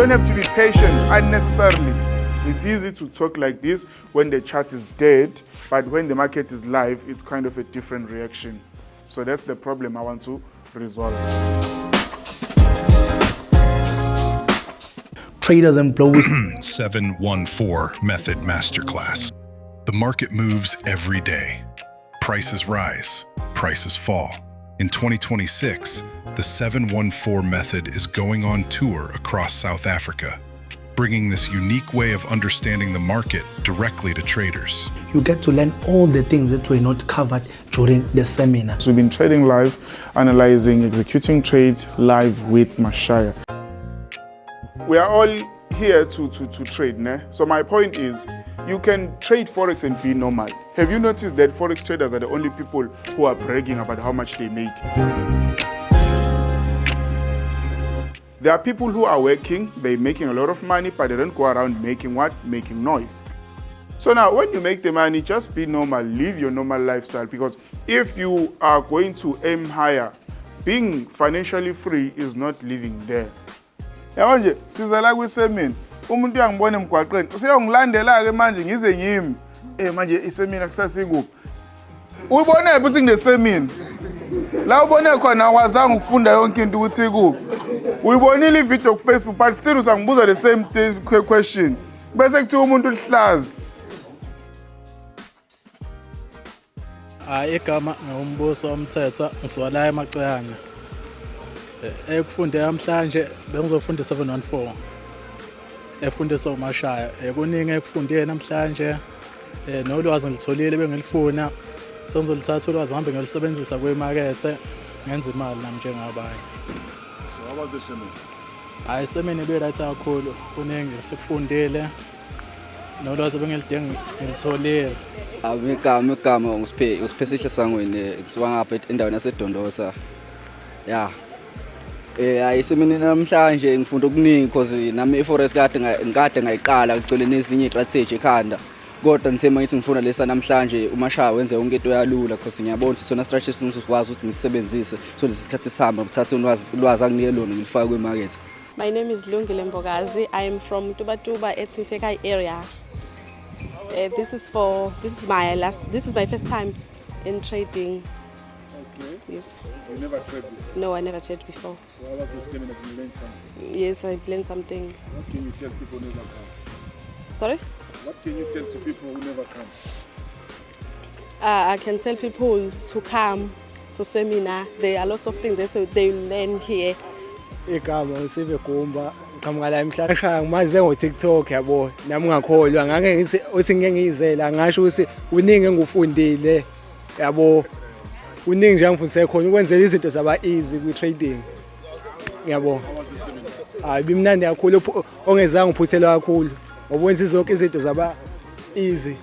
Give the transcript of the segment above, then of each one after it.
don't have to be patient unnecessarily. It's easy to talk like this when the chart is dead, but when the market is live, it's kind of a different reaction. So that's the problem I want to resolve. Traders and blowers. 714 Method Masterclass. The market moves every day. Prices rise, prices fall. In 2026, the 714 Method is going on tour across South Africa, bringing this unique way of understanding the market directly to traders. You get to learn all the things that were not covered during the seminar. So we've been trading live, analyzing, executing trades live with Mashaya. We are all here to trade, ne? So my point is, you can trade Forex and be normal. Have you noticed that Forex traders are the only people who are bragging about how much they make? There are people who are working, they're making a lot of money, but they don't go around making what? Making noise. So now, when you make the money, just be normal, live your normal lifestyle, because if you are going to aim higher, being financially free is not living there. Yabonje sizala kwisemini umuntu uyangibona emgwaqeni useyongilandela ke manje ngize ngimi manje isemini akusasikuphi uyibone ukuthi kunesemini la ubone khona awazange ukufunda yonke into ukuthi ikuphi uyibonile ivideo ku Facebook but still usangibuza the same question bese kuthiwa umuntu lihlazi. Igama ngumbuso womthetho ngizwala emaceyana. Ekufunde namhlanje bengizofunda 714. Efundiswa uMashaya. Kuningi ekufundiye namhlanje. Nolwazi ngilitholile bengilifuna. Sengizolithatha ulwazi ngihambe ngilisebenzisa kwemakethe ngenza imali nami njengabanye. So how was the seminar? Seminar ibe right kakhulu. Kuningi sikufundile. Nolwazi bengilidinga ngilitholile. Igama usiphesihle sangweni kusuka ngapha endaweni yaseDondotha. Yeah. Isemini namhlanje ngifunda okuningi because nami iForex kade ngayiqala ngicole nezinye istrategy ekhanda. Kodwa ngithema ngithi ngifuna lesa namhlanje uMashaya wenze yonke into yalula because ngiyabona ukuthi sona strategy ngizokwazi ukuthi ngisebenzise so lesi sikhathi sihamba ngithathe ulwazi anginike lona ngilifake kwemarket. My name is Lungile Mbogazi. I am from Tubatuba Etimfekai area. This is my first time in trading. Okay. Yes. You never traded before? No, I never traded before. So how was this seminar? Did you learn something? Yes, I learned something. What can you tell people who never come? Sorry? What can you tell to people who never come? I can tell people to come to seminar. There are lots of things that they learn here. Igama usive Gumba ngiqhamuka la emhlashaya ngimaze ngo-TikTok yabo nami ngakholwa ngake ngithi uthi ngeke ngiyizela ngasho ukuthi uningi engufundile yabo uningi nje angifundise khona ukwenzela izinto zaba easy kwi-trading yabo. Bimnandi kakhulu ongezange uphuthelwa kakhulu ngoba wenza zonke izinto zaba easy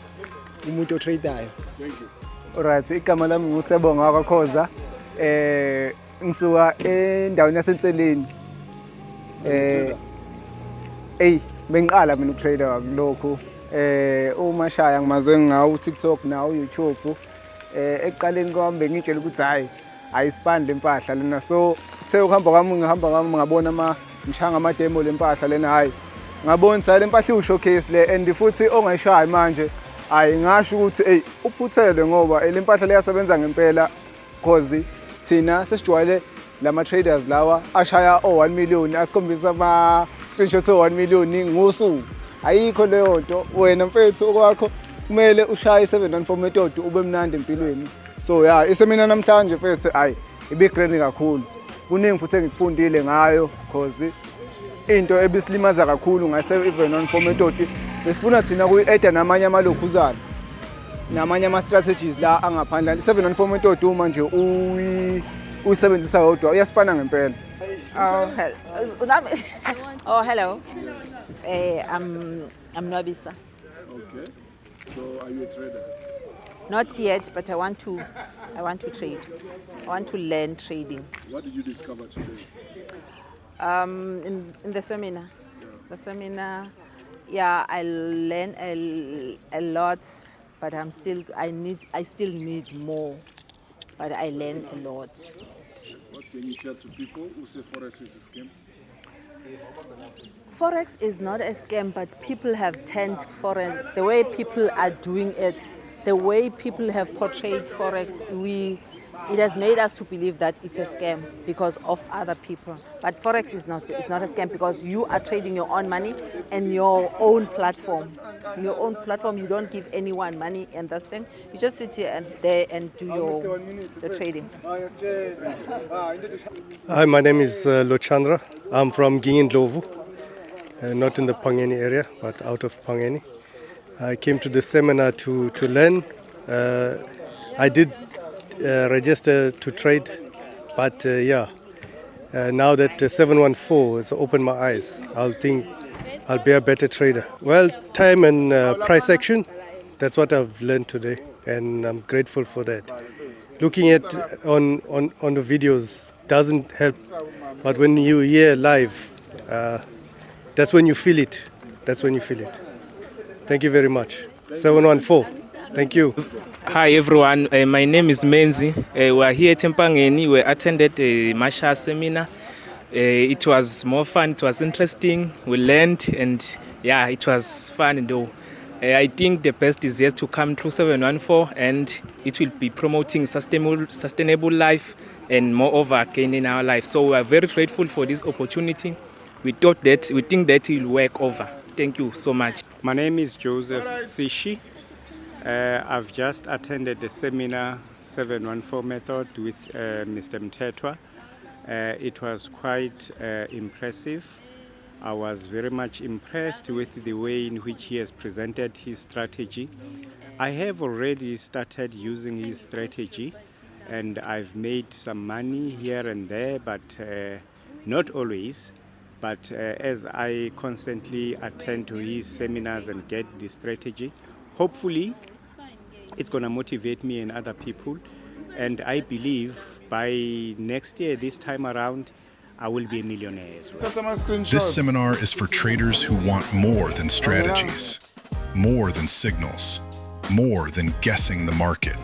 umuntu otradeayo. Thank you. Alright, igama lami ngusebonga kaKhoza. Ngisuka endaweni yasenseleni. Bengiqala mina ukutrader kulokho. uMashaya ngimaze ngawo TikTok nawo YouTube. Ekuqaleni kwami bengitshela ukuthi hayi ayisipande lempahla lena, so uthe ukuhamba kwami ngabona ngishanga ama demo lempahla lena, hayi ngabona ukuthi le mpahla showcase le, and futhi ongayishayi manje hayi ngasho ukuthi uphuthele ngoba le mpahla leyasebenza ngempela, cause thina sesijwayele lama traders lawa ashaya 1 million, asikhombisa ama screenshots 1 million ngosuku. Ayikho leyo nto, wena mfethu okwakho kumele ushaye 714 method ube mnandi empilweni. So yeah, isemina namhlanje mfethu hayi ibe grand kakhulu. Kuningi futhi engikufundile ngayo cause into ebisilimaza kakhulu ngayi-714 method. Besifuna thina kuyi-add namanye amalokhuzana namanye ama-strategies la angaphandle. I-714 method uma nje uyisebenzisa yodwa uyaspana ngempela. Oh, hello. I'm Nobisa. Okay. So are you a trader? Not yet, but I want to trade. I want to learn trading. What did you discover today? In the seminar. Yeah. The seminar, yeah, I learn a lot, but I still need more. But I learn a lot. What can you tell to people who say Forex is a scam? Forex is not a scam, but people have turned Forex, the way people are doing it, the way people have portrayed Forex, it has made us to believe that it's a scam because of other people. But Forex is not a scam because you are trading your own money and your own platform. In your own platform, you don't give anyone money and this thing. You just sit here and there and do the trading. Hi, my name is Lochandra. I'm from Gingindlovu, not in the Empangeni area, but out of Empangeni. I came to the seminar to learn. I did register to trade, but now that 714 has opened my eyes, I'll think I'll be a better trader. Well, time and price action, that's what I've learned today, and I'm grateful for that. Looking at on the videos doesn't help, but when you hear live, that's when you feel it. That's when you feel it. Thank you very much. 714. Thank you. Hi everyone, my name is Menzi. We are here at Empangeni. We attended the Masha seminar. It was more fun, it was interesting, we learned, and yeah, it was fun though. I think the best is yet to come through 714, and it will be promoting sustainable life and moreover gain in our life. So we are very grateful for this opportunity. We think that it will work over. Thank you so much. My name is Joseph Sishi. I've just attended the seminar 714 method with Mr. Mthethwa. It was quite impressive. I was very much impressed with the way in which he has presented his strategy. I have already started using his strategy, and I've made some money here and there, but not always. But as I constantly attend to his seminars and get the strategy, hopefully it's going to motivate me and other people. And I believe by next year, this time around, I will be a millionaire as well. This seminar is for traders who want more than strategies, more than signals, more than guessing the market.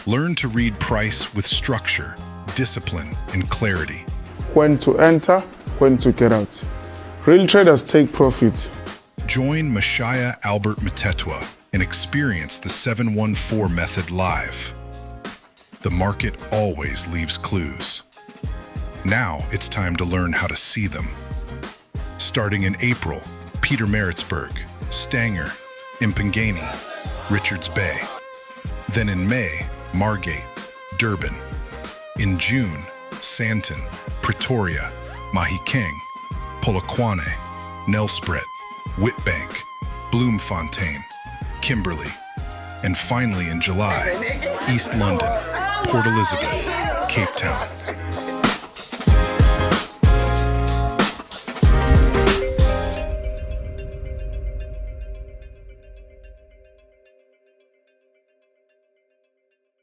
Learn to read price with structure, discipline, and clarity. When to enter, when to get out. Real traders take profit. Join Mashaya Albert Mthethwa and experience the 714 method live. The market always leaves clues. Now it's time to learn how to see them. Starting in April, Pietermaritzburg, Stanger, Empangeni, Richards Bay. Then in May, Margate, Durban. In June, Sandton, Pretoria, Mahikeng, Polokwane, Nelspruit, Witbank, Bloemfontein, Kimberley, and finally in July, East London, Port Elizabeth, Cape Town.